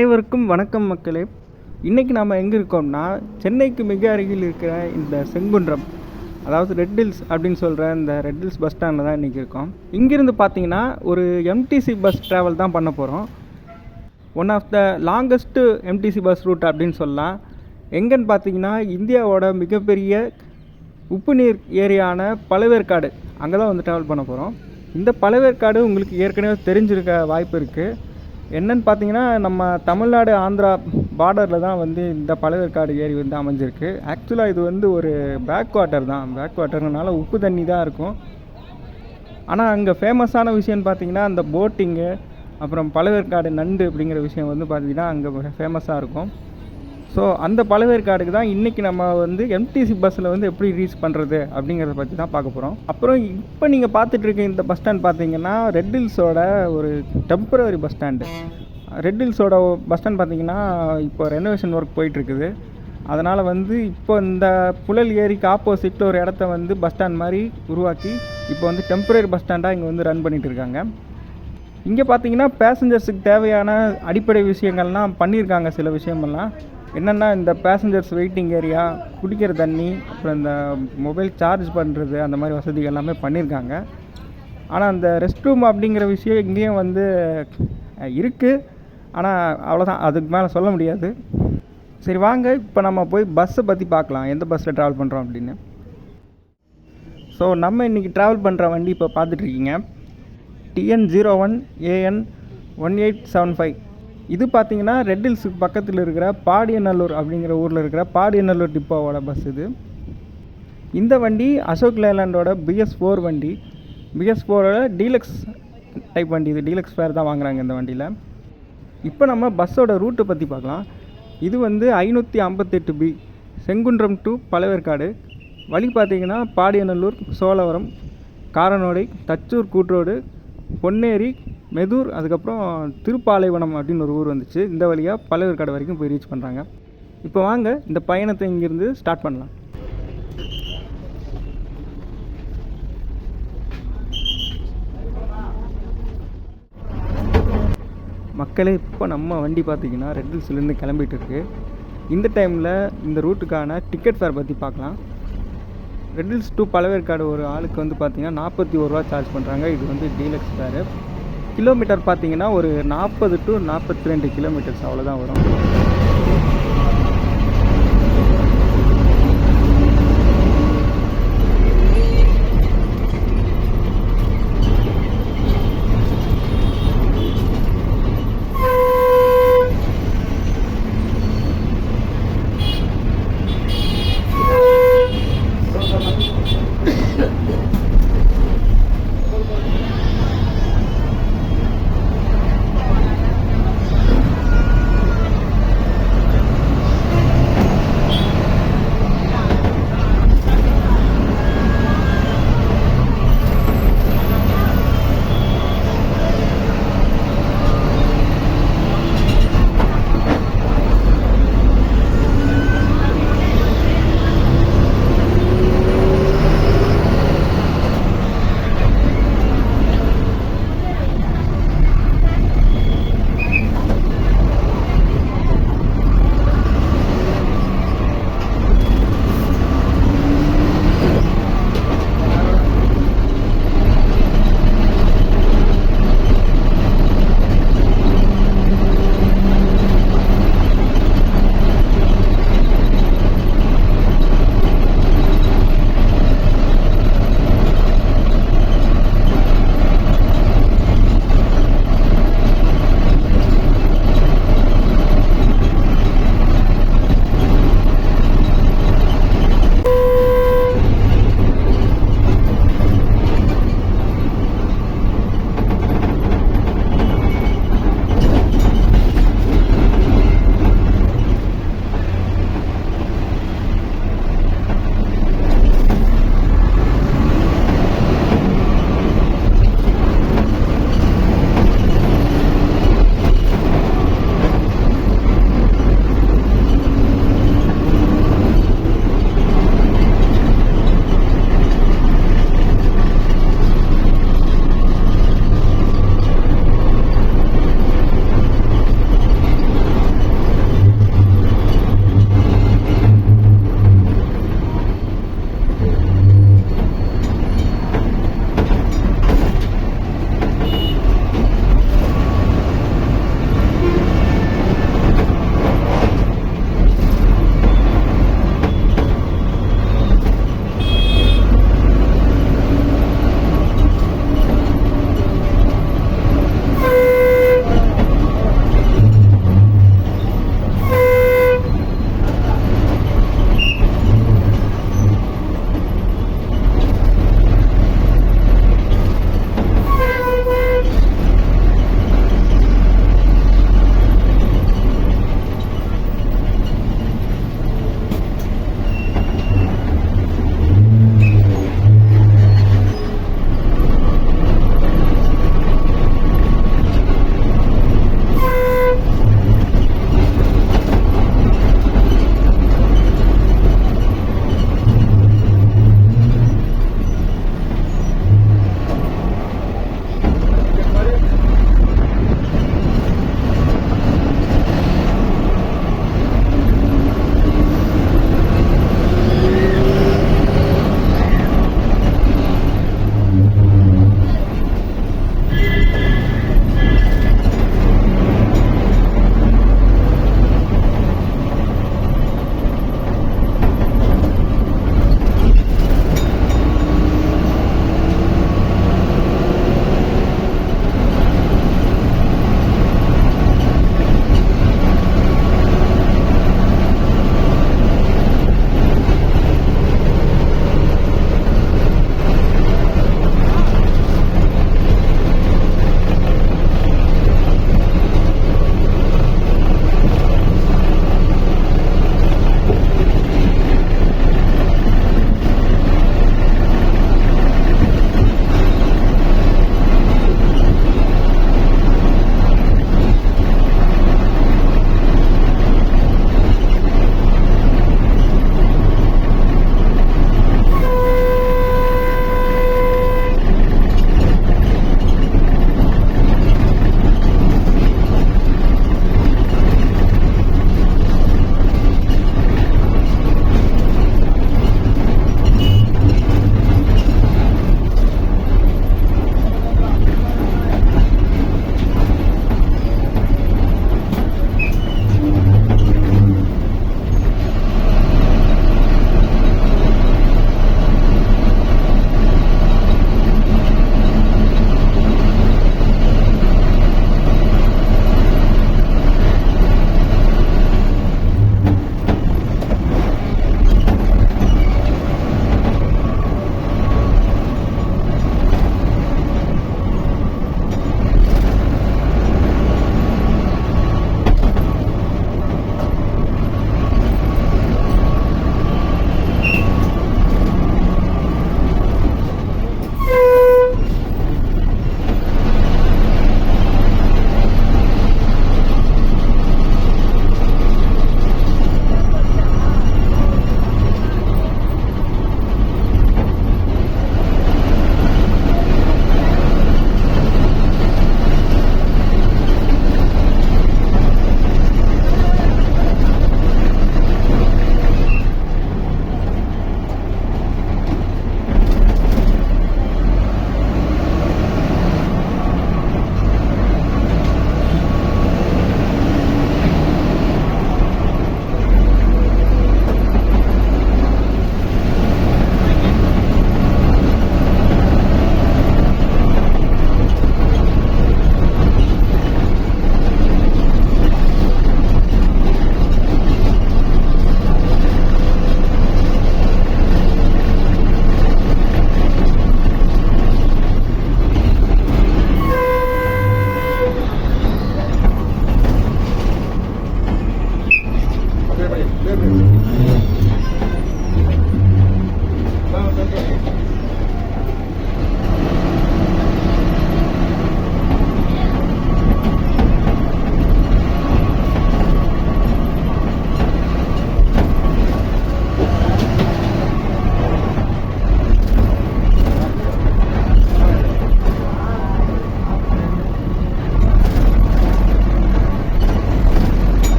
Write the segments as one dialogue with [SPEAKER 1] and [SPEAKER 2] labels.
[SPEAKER 1] அனைவருக்கும் வணக்கம் மக்களே. இன்றைக்கி நாம் எங்கே இருக்கோம்னா, சென்னைக்கு மிக அருகில் இருக்கிற இந்த செங்குன்றம், அதாவது ரெட் ஹில்ஸ் அப்படின்னு சொல்கிற இந்த ரெட் ஹில்ஸ் பஸ் ஸ்டாண்டில் தான் இன்றைக்கி இருக்கோம். இங்கேருந்து பார்த்தீங்கன்னா ஒரு எம்டிசி பஸ் ட்ராவல் தான் பண்ண போகிறோம். One of the longest MTC bus route அப்படின்னு சொல்லலாம். எங்கன்னு பார்த்தீங்கன்னா, இந்தியாவோட மிகப்பெரிய உப்பு நீர் ஏரியான பழவேற்காடு, அங்கே தான் வந்து ட்ராவல் பண்ண போகிறோம். இந்த பழவேற்காடு உங்களுக்கு ஏற்கனவே தெரிஞ்சிருக்க வாய்ப்பு இருக்குது. என்னென்னு பார்த்தீங்கன்னா, நம்ம தமிழ்நாடு ஆந்திரா பார்டரில் தான் வந்து இந்த பழவேற்காடு ஏரி வந்து அமைஞ்சிருக்கு. ஆக்சுவலாக இது வந்து ஒரு பேக் வாட்டர் தான். பேக் வாட்டர்னால உப்பு தண்ணி தான் இருக்கும். ஆனால் அங்கே ஃபேமஸான விஷயம்னு பார்த்தீங்கன்னா, அந்த போட்டிங்கு, அப்புறம் பழவேற்காடு நண்டு அப்படிங்கிற விஷயம் வந்து பார்த்திங்கன்னா அங்கே ஃபேமஸாக இருக்கும். ஸோ அந்த பழவேற்காடுக்கு தான் இன்றைக்கி நம்ம வந்து எம்டிசி பஸ்ஸில் வந்து எப்படி ரீச் பண்ணுறது அப்படிங்கிறத பற்றி தான் பார்க்க போகிறோம். அப்புறம் இப்போ நீங்கள் பார்த்துட்ருக்க இந்த பஸ் ஸ்டாண்ட் பார்த்தீங்கன்னா ரெட் ஹில்ஸோட ஒரு டெம்பரவரி பஸ் ஸ்டாண்டு. ரெட் ஹில்ஸோட பஸ் ஸ்டாண்ட் பார்த்தீங்கன்னா இப்போ ரெனோவேஷன் ஒர்க் போயிட்டுருக்குது. அதனால் வந்து இப்போ இந்த புழல் ஏரிக்கு ஆப்போசிட்டில் ஒரு இடத்த வந்து பஸ் ஸ்டாண்ட் மாதிரி உருவாக்கி இப்போ வந்து டெம்பரரி பஸ் ஸ்டாண்டாக இங்கே வந்து ரன் பண்ணிகிட்டு இருக்காங்க. இங்கே பார்த்தீங்கன்னா பேசஞ்சர்ஸுக்கு தேவையான அடிப்படை விஷயங்கள்லாம் பண்ணியிருக்காங்க. சில விஷயமெல்லாம் என்னென்னா, இந்த பேசஞ்சர்ஸ் வெயிட்டிங் ஏரியா, குடிக்கிற தண்ணி, அப்புறம் இந்த மொபைல் சார்ஜ் பண்ணுறது, அந்த மாதிரி வசதிகள் எல்லாமே பண்ணியிருக்காங்க. ஆனால் அந்த ரெஸ்ட் ரூம் அப்படிங்கிற விஷயம் இங்கேயும் வந்து இருக்குது. ஆனால் அவ்வளோதான், அதுக்கு மேலே சொல்ல முடியாது. சரி வாங்க, இப்போ நம்ம போய் பஸ்ஸை பற்றி பார்க்கலாம், எந்த பஸ்ஸில் ட்ராவல் பண்ணுறோம் அப்படின்னு. ஸோ நம்ம இன்றைக்கி ட்ராவல் பண்ணுற வண்டி இப்போ பார்த்துட்ருக்கீங்க, TN01 AN 1875. இது பார்த்தீங்கன்னா ரெட் ஹில்ஸுக்கு பக்கத்தில் இருக்கிற பாடியநல்லூர் அப்படிங்கிற ஊரில் இருக்கிற பாடியநல்லூர் டிப்போவோட பஸ் இது. இந்த வண்டி அசோக் லேலண்டோட BS4 வண்டி. BS4ஓட டீலக்ஸ் டைப் வண்டி இது. டீலக்ஸ் ஃபேர் தான் வாங்குறாங்க இந்த வண்டியில். இப்போ நம்ம பஸ்ஸோட ரூட்டை பற்றி பார்க்கலாம். இது வந்து 558B செங்குன்றம் டு பழவேற்காடு. வழி பார்த்தீங்கன்னா பாடியநல்லூர், சோழவரம், காரனோடை, தச்சூர் கூட்ரோடு, பொன்னேரி, மெதூர், அதுக்கப்புறம் திருப்பாலைவனம் அப்படின்னு ஒரு ஊர் வந்துச்சு. இந்த வழியாக பழவேற்காடு வரைக்கும் போய் ரீச் பண்ணுறாங்க. இப்போ வாங்க இந்த பயணத்தை இங்கேருந்து ஸ்டார்ட் பண்ணலாம். மக்களே, இப்போ நம்ம வண்டி பார்த்திங்கன்னா ரெட் ஹில்ஸ்லேருந்து கிளம்பிட்டு இருக்கு. இந்த டைமில் இந்த ரூட்டுக்கான டிக்கெட் ஃபேர் பற்றி பார்க்கலாம். ரெட் ஹில்ஸ் டு பழவேற்காடு ஒரு ஆளுக்கு வந்து பார்த்திங்கன்னா 41 ரூபா சார்ஜ் பண்ணுறாங்க. இது வந்து டீலக்ஸ் ஃபேரு. கிலோமீட்டர் பார்த்தீங்கன்னா ஒரு 40 to 42 கிலோமீட்டர்ஸ் அவ்வளோதான் வரும்.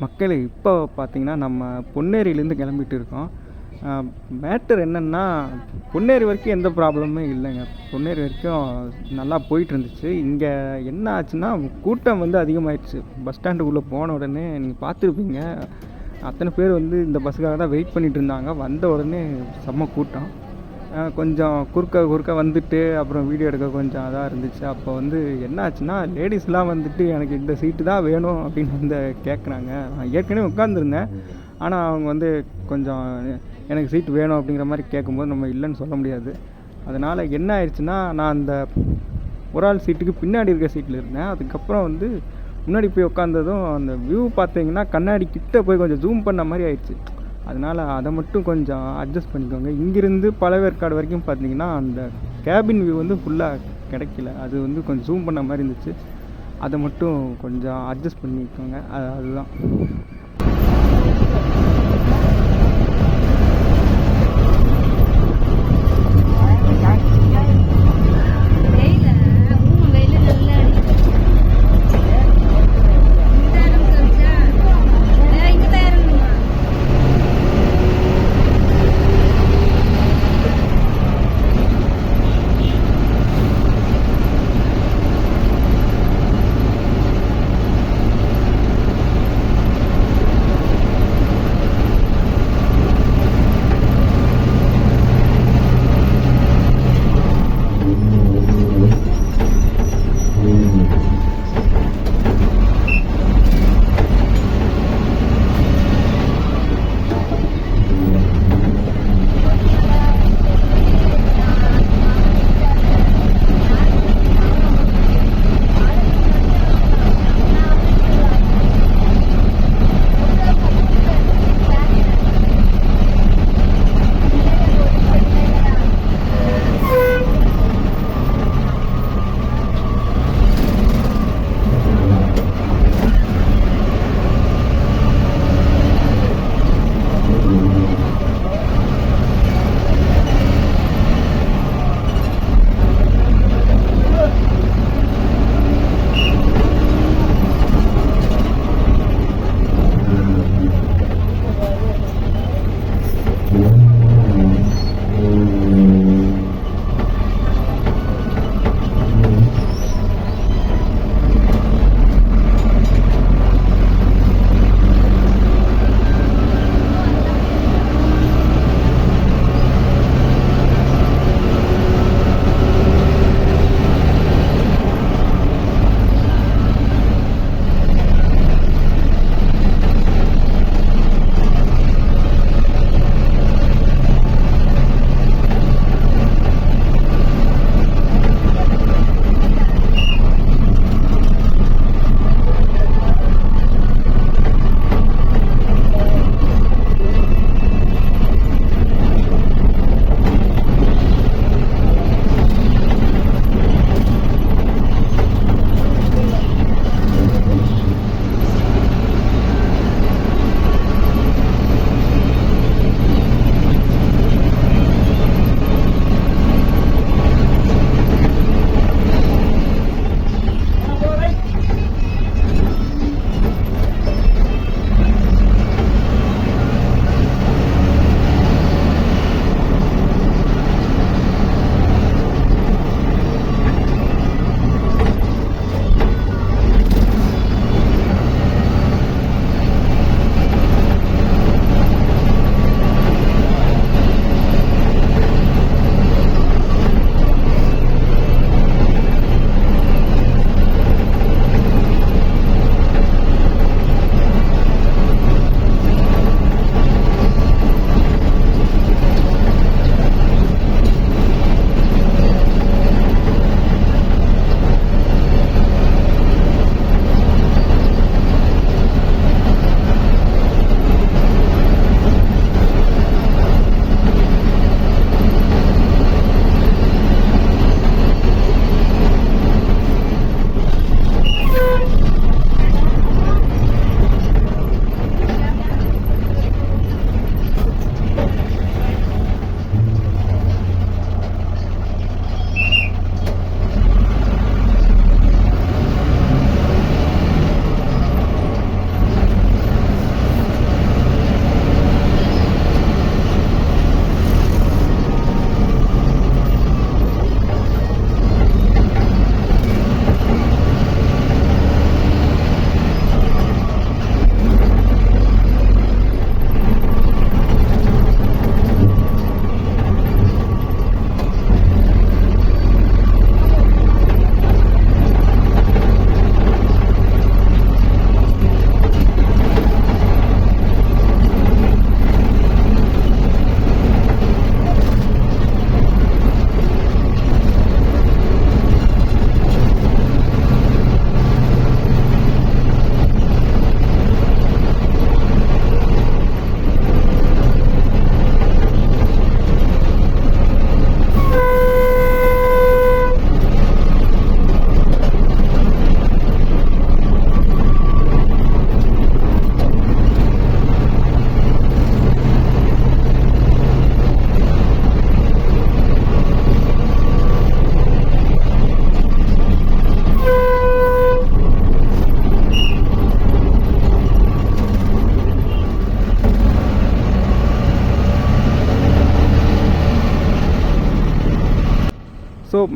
[SPEAKER 1] மக்களே இப்போ பார்த்தீங்கன்னா நம்ம பொன்னேரியிலேருந்து கிளம்பிட்டு இருக்கோம். மேட்டர் என்னென்னா, பொன்னேரி வரைக்கும் எந்த ப்ராப்ளமுமே இல்லைங்க. பொன்னேரி வரைக்கும் நல்லா போயிட்டு இருந்துச்சு. இங்கே என்ன ஆச்சுன்னா, கூட்டம் வந்து அதிகமாகிடுச்சு. பஸ் ஸ்டாண்டுக்குள்ளே போன உடனே நீங்கள் பார்த்துருப்பீங்க, அத்தனை பேர் வந்து இந்த பஸ்ஸுக்காக தான் வெயிட் பண்ணிகிட்டு இருந்தாங்க. வந்த உடனே செம்ம கூட்டம். கொஞ்சம் குறுக்க வந்துட்டு அப்புறம் வீடியோ எடுக்க கொஞ்சம் அதாக இருந்துச்சு. அப்போ வந்து என்ன ஆச்சுன்னா, லேடிஸ்லாம் வந்துட்டு எனக்கு இந்த சீட்டு தான் வேணும் அப்படின்னு வந்து கேட்குறாங்க. நான் ஏற்கனவே உட்காந்துருந்தேன். ஆனால் அவங்க வந்து கொஞ்சம் எனக்கு சீட்டு வேணும் அப்படிங்கிற மாதிரி கேட்கும்போது நம்ம இல்லைன்னு சொல்ல முடியாது. அதனால் என்ன ஆயிடுச்சுன்னா, நான் அந்த ஒரு ஆள் சீட்டுக்கு பின்னாடி இருக்க சீட்டில் இருந்தேன். அதுக்கப்புறம் வந்து முன்னாடி போய் உட்காந்ததும் அந்த வியூ பார்த்தீங்கன்னா கண்ணாடி கிட்ட போய் கொஞ்சம் ஜூம் பண்ண மாதிரி ஆயிடுச்சு. அதனால் அதை மட்டும் கொஞ்சம் அட்ஜஸ்ட் பண்ணிக்கோங்க. இங்கேருந்து பழவேற்காடு வரைக்கும் பார்த்தீங்கன்னா அந்த கேபின் வியூ வந்து ஃபுல்லாக கிடைக்கல. அது வந்து கொஞ்சம் ஜூம் பண்ண மாதிரி இருந்துச்சு. அதை மட்டும் கொஞ்சம் அட்ஜஸ்ட் பண்ணிக்கோங்க. அதுதான்.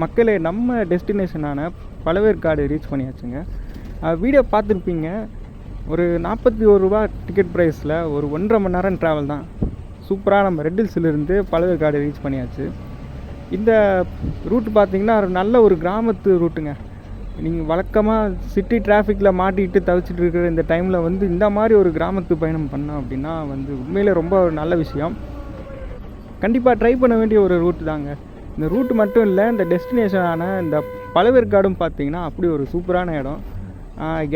[SPEAKER 1] மக்களே, நம்ம டெஸ்டினேஷனான பழவேற்காடு ரீச் பண்ணியாச்சுங்க. வீடியோ பார்த்துருப்பீங்க. ஒரு ரூ. 41 டிக்கெட் ப்ரைஸில் ஒரு 1.5 மணி நேரம் ட்ராவல் தான். சூப்பராக நம்ம ரெட் ஹில்ஸ்லேருந்து பழவேற்காடு ரீச் பண்ணியாச்சு. இந்த ரூட் பார்த்திங்கன்னா நல்ல ஒரு கிராமத்து ரூட்டுங்க. நீங்கள் வழக்கமாக சிட்டி டிராஃபிக்கில் மாட்டிக்கிட்டு தவிச்சிட்டு இருக்கிற இந்த டைமில் வந்து இந்த மாதிரி ஒரு கிராமத்து பயணம் பண்ணோம் அப்படின்னா வந்து உண்மையிலே ரொம்ப ஒரு நல்ல விஷயம். கண்டிப்பாக ட்ரை பண்ண வேண்டிய ஒரு ரூட் தாங்க. இந்த ரூட் மட்டும் இல்லை, இந்த டெஸ்டினேஷனான இந்த பழவேற்காடும் பார்த்திங்கன்னா அப்படி ஒரு சூப்பரான இடம்.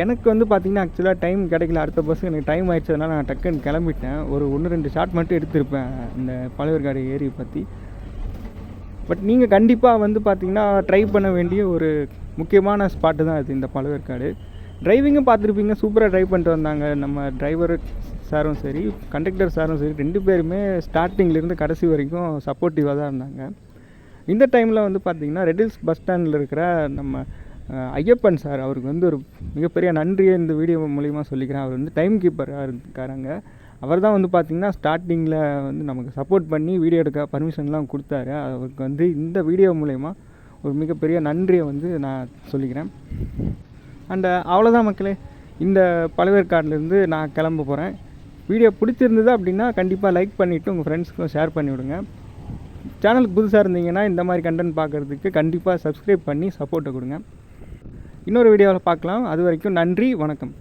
[SPEAKER 1] எனக்கு வந்து பார்த்திங்கன்னா ஆக்சுவலாக டைம் கிடைக்கல. அடுத்த பஸ் எனக்கு டைம் ஆகிடுச்சதுனால நான் டக்குன்னு கிளம்பிட்டேன். ஒரு 1-2 ஷாட் மட்டும் எடுத்திருப்பேன் இந்த பழவேற்காடு ஏரியை பற்றி. பட் நீங்கள் கண்டிப்பாக வந்து பார்த்திங்கன்னா ட்ரை பண்ண வேண்டிய ஒரு முக்கியமான ஸ்பாட்டு தான் இது, இந்த பழவேற்காடு. டிரைவிங்கும் பார்த்துருப்பீங்க, சூப்பராக ட்ரைவ் பண்ணிட்டு வந்தாங்க. நம்ம டிரைவர் சாரும் சரி, கண்டக்டர் சாரும் சரி, 2 பேருமே ஸ்டார்டிங்லேருந்து கடைசி வரைக்கும் சப்போர்ட்டிவாக தான் இருந்தாங்க. இந்த டைமில் வந்து பார்த்திங்கன்னா ரெட் ஹில்ஸ் பஸ் ஸ்டாண்டில் இருக்கிற நம்ம ஐயப்பன் சார், அவருக்கு வந்து ஒரு மிகப்பெரிய நன்றியை இந்த வீடியோ மூலிமா சொல்லிக்கிறேன். அவர் வந்து டைம் கீப்பராக இருக்காருங்க. அவர் தான் வந்து பார்த்திங்கன்னா ஸ்டார்டிங்கில் வந்து நமக்கு சப்போர்ட் பண்ணி வீடியோ எடுக்க பர்மிஷன்லாம் கொடுத்தாரு. அவருக்கு வந்து இந்த வீடியோ மூலயமா ஒரு மிகப்பெரிய நன்றியை வந்து நான் சொல்லிக்கிறேன். அண்ட் அவ்வளோதான் மக்களே, இந்த பழவேற்காடுலேருந்து நான் கிளம்ப போகிறேன். வீடியோ பிடிச்சிருந்தது அப்படின்னா கண்டிப்பாக லைக் பண்ணிவிட்டு உங்கள் ஃப்ரெண்ட்ஸ்க்கும் ஷேர் பண்ணிவிடுங்க. சேனலுக்கு புதுசாக இருந்தீங்கன்னா இந்த மாதிரி கண்டென்ட் பார்க்குறதுக்கு கண்டிப்பாக சப்ஸ்கிரைப் பண்ணி சப்போர்ட்டை கொடுங்க. இன்னொரு வீடியோவில் பார்க்கலாம். அது வரைக்கும் நன்றி, வணக்கம்.